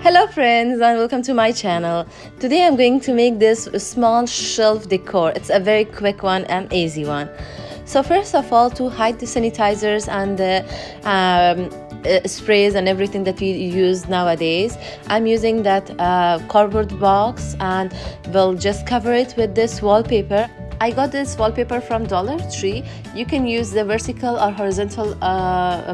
Hello friends and welcome to my channel. Today I'm going to make this small shelf decor. It's a very quick one and easy one. So first of all, to hide the sanitizers and the sprays and everything that we use nowadays, I'm using that cardboard box and we'll just cover it with this wallpaper. I got this wallpaper from Dollar Tree. You can use the vertical or horizontal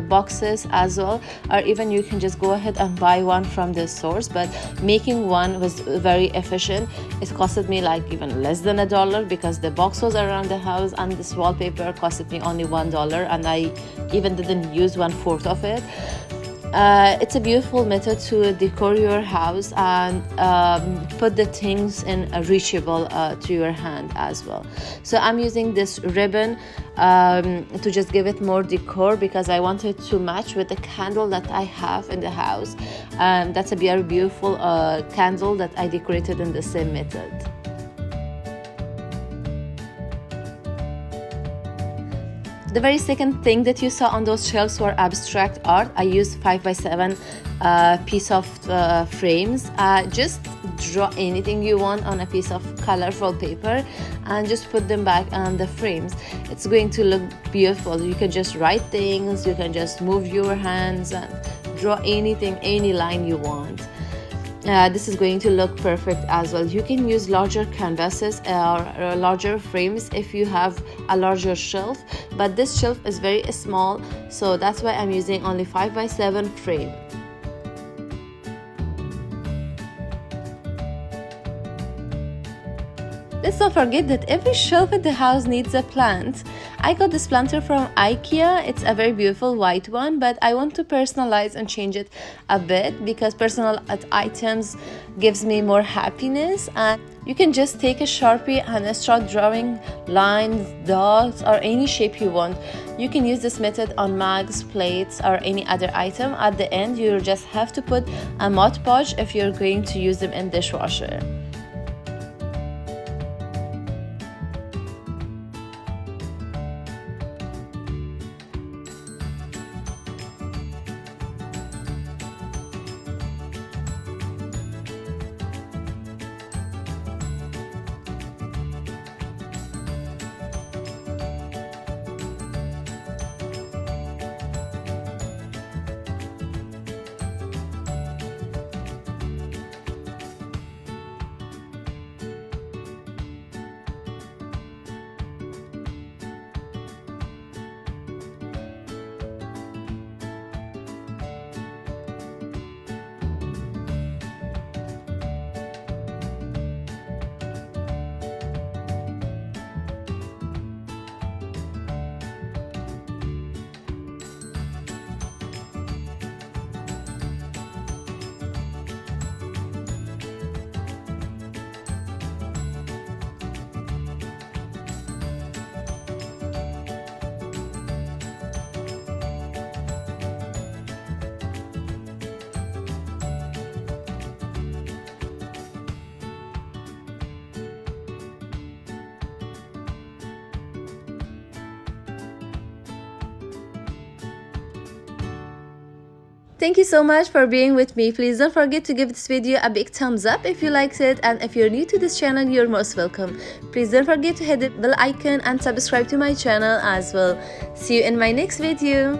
boxes as well, or even you can just go ahead and buy one from the source, but making one was very efficient. It costed me like even less than $1 because the box was around the house, and this wallpaper costed me only $1, and I even didn't use 1/4 of it. It's a beautiful method to decor your house and put the things in reachable to your hand as well. So I'm using this ribbon to just give it more decor because I wanted to match with the candle that I have in the house. That's a very beautiful candle that I decorated in the same method. The very second thing that you saw on those shelves were abstract art. I used 5x7 piece of frames. Just draw anything you want on a piece of colorful paper and just put them back on the frames. It's going to look beautiful. You can just write things, you can just move your hands and draw anything, any line you want. This is going to look perfect as well. You can use larger canvases or larger frames if you have a larger shelf, but this shelf is very small, so that's why I'm using only 5x7 frame. Let's not forget that every shelf in the house needs a plant. I got this planter from IKEA. It's a very beautiful white one, but I want to personalize and change it a bit because personal items gives me more happiness. And you can just take a Sharpie and start drawing lines, dots, or any shape you want. You can use this method on mugs, plates, or any other item. At the end, you'll just have to put a Mod Podge if you're going to use them in dishwasher. Thank you so much for being with me. Please don't forget to give this video a big thumbs up if you liked it, and if you're new to this channel, you're most welcome. Please don't forget to hit the bell icon and subscribe to my channel as well. See you in my next video.